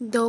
2